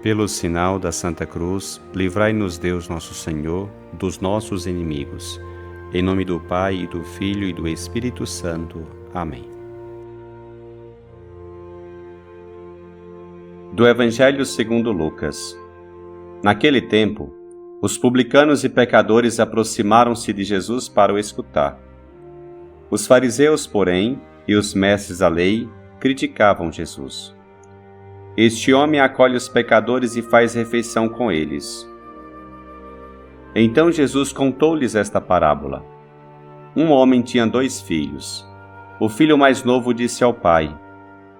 Pelo sinal da Santa Cruz, livrai-nos Deus nosso Senhor dos nossos inimigos. Em nome do Pai, e do Filho e do Espírito Santo. Amém. Do Evangelho segundo Lucas. Naquele tempo, os publicanos e pecadores aproximaram-se de Jesus para o escutar. Os fariseus, porém, e os mestres da lei criticavam Jesus. Este homem acolhe os pecadores e faz refeição com eles. Então Jesus contou-lhes esta parábola. Um homem tinha 2 filhos. O filho mais novo disse ao pai: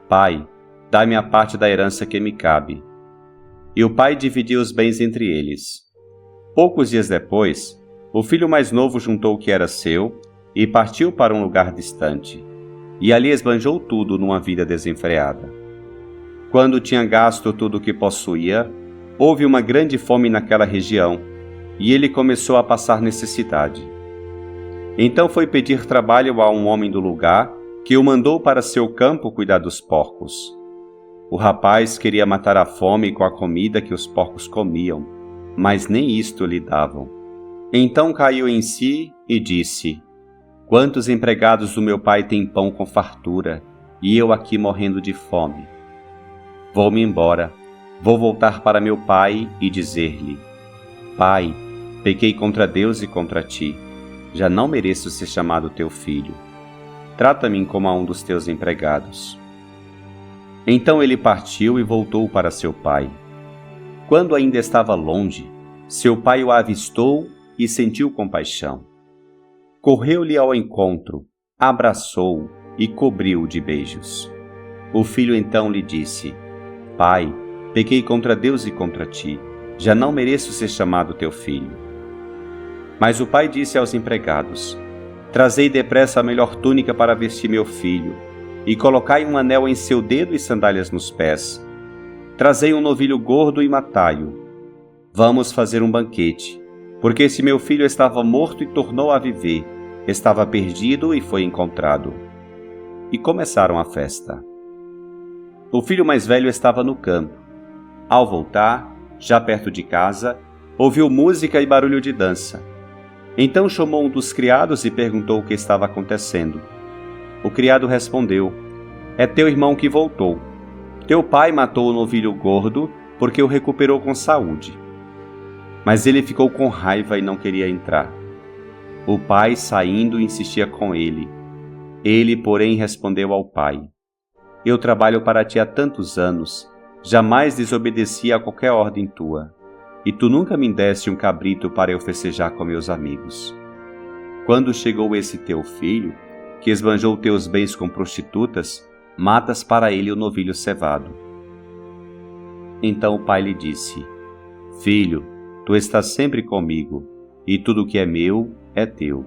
Pai, dá-me a parte da herança que me cabe. E o pai dividiu os bens entre eles. Poucos dias depois, o filho mais novo juntou o que era seu e partiu para um lugar distante. E ali esbanjou tudo numa vida desenfreada. Quando tinha gasto tudo o que possuía, houve uma grande fome naquela região, e ele começou a passar necessidade. Então foi pedir trabalho a um homem do lugar, que o mandou para seu campo cuidar dos porcos. O rapaz queria matar a fome com a comida que os porcos comiam, mas nem isto lhe davam. Então caiu em si e disse: Quantos empregados do meu pai têm pão com fartura, e eu aqui morrendo de fome? Vou-me embora, vou voltar para meu pai e dizer-lhe: Pai, pequei contra Deus e contra ti, já não mereço ser chamado teu filho. Trata-me como a um dos teus empregados. Então ele partiu e voltou para seu pai. Quando ainda estava longe, seu pai o avistou e sentiu compaixão. Correu-lhe ao encontro, abraçou-o e cobriu-o de beijos. O filho então lhe disse: Pai, pequei contra Deus e contra ti, já não mereço ser chamado teu filho. Mas o pai disse aos empregados: Trazei depressa a melhor túnica para vestir meu filho, e colocai um anel em seu dedo e sandálias nos pés. Trazei um novilho gordo e matai-o. Vamos fazer um banquete, porque esse meu filho estava morto e tornou a viver, estava perdido e foi encontrado. E começaram a festa. O filho mais velho estava no campo. Ao voltar, já perto de casa, ouviu música e barulho de dança. Então chamou um dos criados e perguntou o que estava acontecendo. O criado respondeu: É teu irmão que voltou. Teu pai matou o novilho gordo porque o recuperou com saúde. Mas ele ficou com raiva e não queria entrar. O pai, saindo, insistia com ele. Ele, porém, respondeu ao pai: Eu trabalho para ti há tantos anos, jamais desobedeci a qualquer ordem tua, e tu nunca me deste um cabrito para eu festejar com meus amigos. Quando chegou esse teu filho, que esbanjou teus bens com prostitutas, matas para ele o novilho cevado. Então o pai lhe disse: Filho, tu estás sempre comigo, e tudo o que é meu é teu.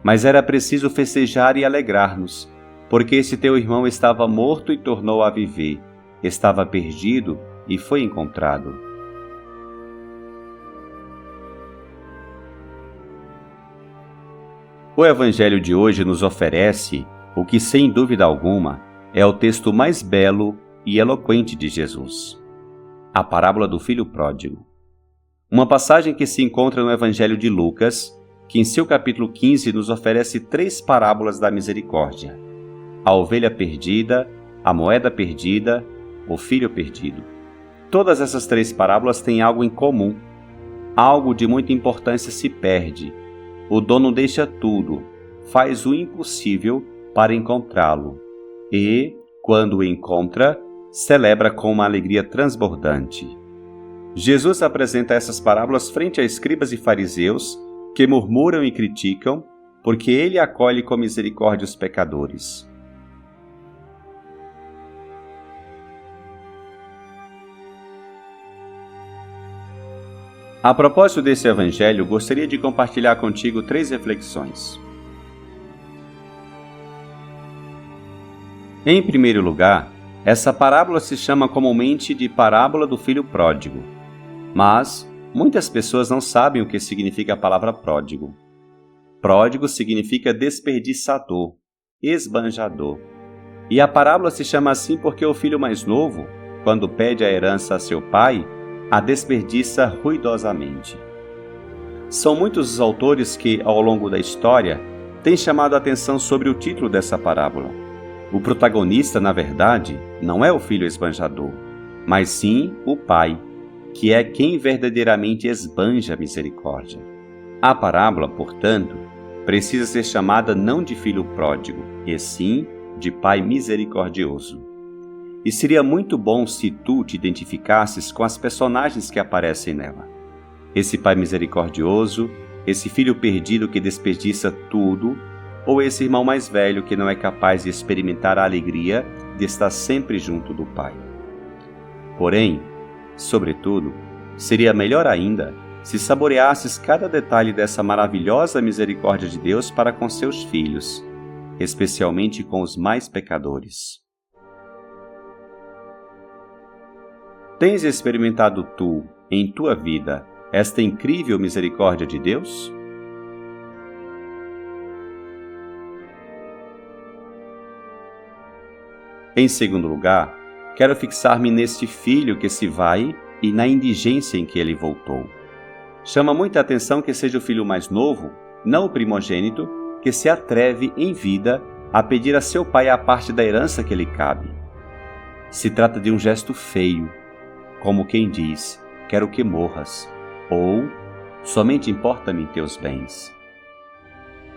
Mas era preciso festejar e alegrar-nos, porque esse teu irmão estava morto e tornou a viver, estava perdido e foi encontrado. O Evangelho de hoje nos oferece o que, sem dúvida alguma, é o texto mais belo e eloquente de Jesus: a parábola do filho pródigo. Uma passagem que se encontra no Evangelho de Lucas, que em seu capítulo 15 nos oferece 3 parábolas da misericórdia: a ovelha perdida, a moeda perdida, o filho perdido. Todas essas 3 parábolas têm algo em comum. Algo de muita importância se perde. O dono deixa tudo, faz o impossível para encontrá-lo e, quando o encontra, celebra com uma alegria transbordante. Jesus apresenta essas parábolas frente a escribas e fariseus que murmuram e criticam, porque ele acolhe com misericórdia os pecadores. A propósito desse evangelho, gostaria de compartilhar contigo 3 reflexões. Em primeiro lugar, essa parábola se chama comumente de parábola do filho pródigo, mas muitas pessoas não sabem o que significa a palavra pródigo. Pródigo significa desperdiçador, esbanjador. E a parábola se chama assim porque o filho mais novo, quando pede a herança a seu pai, a desperdiça ruidosamente. São muitos os autores que, ao longo da história, têm chamado a atenção sobre o título dessa parábola. O protagonista, na verdade, não é o filho esbanjador, mas sim o pai, que é quem verdadeiramente esbanja a misericórdia. A parábola, portanto, precisa ser chamada não de filho pródigo, e sim de pai misericordioso. E seria muito bom se tu te identificasses com as personagens que aparecem nela. Esse pai misericordioso, esse filho perdido que desperdiça tudo, ou esse irmão mais velho que não é capaz de experimentar a alegria de estar sempre junto do pai. Porém, sobretudo, seria melhor ainda se saboreasses cada detalhe dessa maravilhosa misericórdia de Deus para com seus filhos, especialmente com os mais pecadores. Tens experimentado tu, em tua vida, esta incrível misericórdia de Deus? Em segundo lugar, quero fixar-me neste filho que se vai e na indigência em que ele voltou. Chama muita atenção que seja o filho mais novo, não o primogênito, que se atreve em vida a pedir a seu pai a parte da herança que lhe cabe. Se trata de um gesto feio, como quem diz, quero que morras, ou somente importa-me teus bens.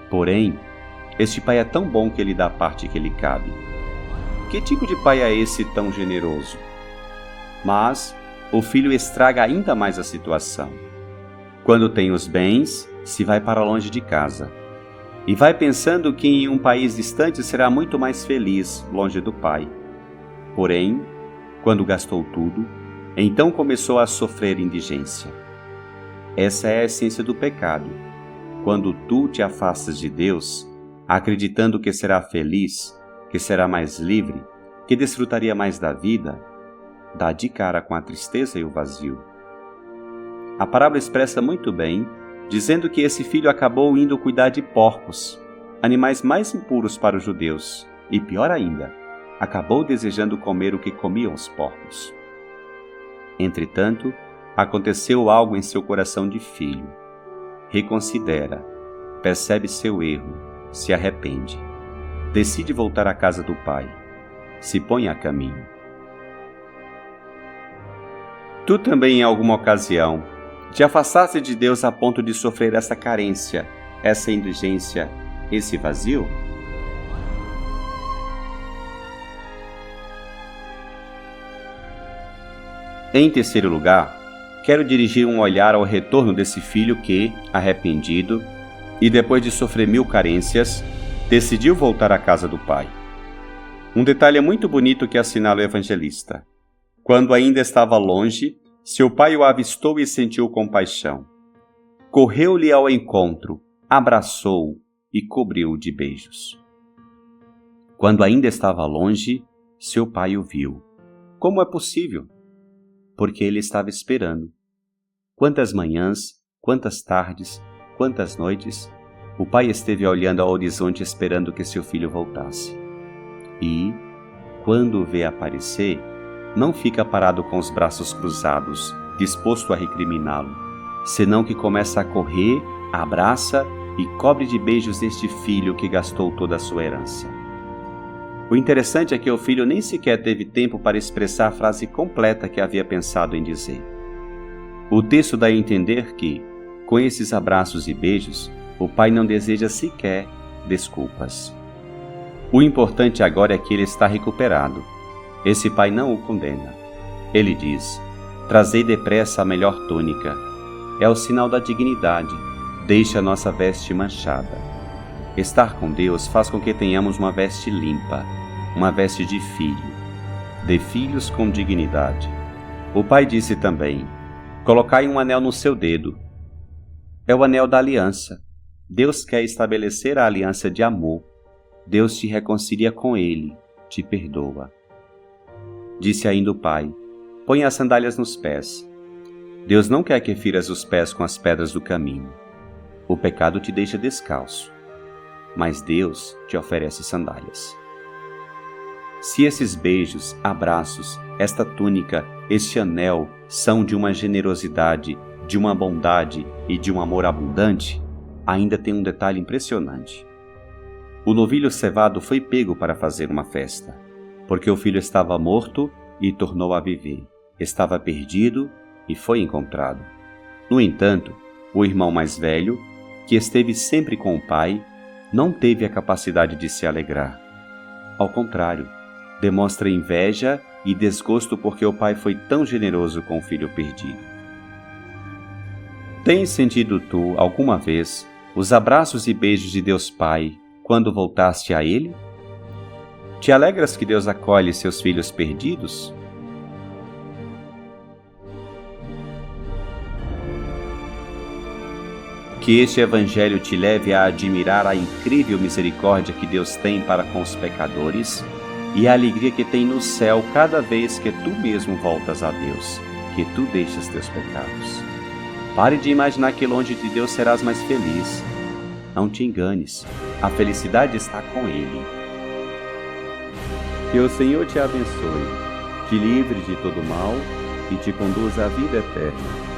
Porém, este pai é tão bom que lhe dá a parte que lhe cabe. Que tipo de pai é esse tão generoso? Mas o filho estraga ainda mais a situação. Quando tem os bens, se vai para longe de casa. E vai pensando que em um país distante será muito mais feliz, longe do pai. Porém, quando gastou tudo, então começou a sofrer indigência. Essa é a essência do pecado. Quando tu te afastas de Deus, acreditando que será feliz, que será mais livre, que desfrutaria mais da vida, dá de cara com a tristeza e o vazio. A parábola expressa muito bem, dizendo que esse filho acabou indo cuidar de porcos, animais mais impuros para os judeus, e pior ainda, acabou desejando comer o que comiam os porcos. Entretanto, aconteceu algo em seu coração de filho. Reconsidera, percebe seu erro, se arrepende, decide voltar à casa do pai, se põe a caminho. Tu também, em alguma ocasião, te afastaste de Deus a ponto de sofrer essa carência, essa indigência, esse vazio? Em terceiro lugar, quero dirigir um olhar ao retorno desse filho que, arrependido, e depois de sofrer 1000 carências, decidiu voltar à casa do pai. Um detalhe muito bonito que assinala o evangelista. Quando ainda estava longe, seu pai o avistou e sentiu compaixão. Correu-lhe ao encontro, abraçou-o e cobriu-o de beijos. Quando ainda estava longe, seu pai o viu. Como é possível? Porque ele estava esperando. Quantas manhãs, quantas tardes, quantas noites, o pai esteve olhando ao horizonte esperando que seu filho voltasse. E, quando o vê aparecer, não fica parado com os braços cruzados, disposto a recriminá-lo, senão que começa a correr, abraça e cobre de beijos este filho que gastou toda a sua herança. O interessante é que o filho nem sequer teve tempo para expressar a frase completa que havia pensado em dizer. O texto dá a entender que, com esses abraços e beijos, o pai não deseja sequer desculpas. O importante agora é que ele está recuperado. Esse pai não o condena. Ele diz: trazei depressa a melhor túnica. É o sinal da dignidade. Deixe a nossa veste manchada. Estar com Deus faz com que tenhamos uma veste limpa, uma veste de filho, de filhos com dignidade. O pai disse também: colocai um anel no seu dedo. É o anel da aliança. Deus quer estabelecer a aliança de amor. Deus te reconcilia com Ele, te perdoa. Disse ainda o pai: põe as sandálias nos pés. Deus não quer que firas os pés com as pedras do caminho. O pecado te deixa descalço, mas Deus te oferece sandálias. Se esses beijos, abraços, esta túnica, este anel são de uma generosidade, de uma bondade e de um amor abundante, ainda tem um detalhe impressionante. O novilho cevado foi pego para fazer uma festa, porque o filho estava morto e tornou a viver, estava perdido e foi encontrado. No entanto, o irmão mais velho, que esteve sempre com o pai, não teve a capacidade de se alegrar. Ao contrário, demonstra inveja e desgosto porque o pai foi tão generoso com o filho perdido. Tens sentido tu, alguma vez, os abraços e beijos de Deus Pai quando voltaste a Ele? Te alegras que Deus acolhe seus filhos perdidos? Que este Evangelho te leve a admirar a incrível misericórdia que Deus tem para com os pecadores e a alegria que tem no céu cada vez que tu mesmo voltas a Deus, que tu deixas teus pecados. Pare de imaginar que longe de Deus serás mais feliz. Não te enganes, a felicidade está com Ele. Que o Senhor te abençoe, te livre de todo mal e te conduza à vida eterna.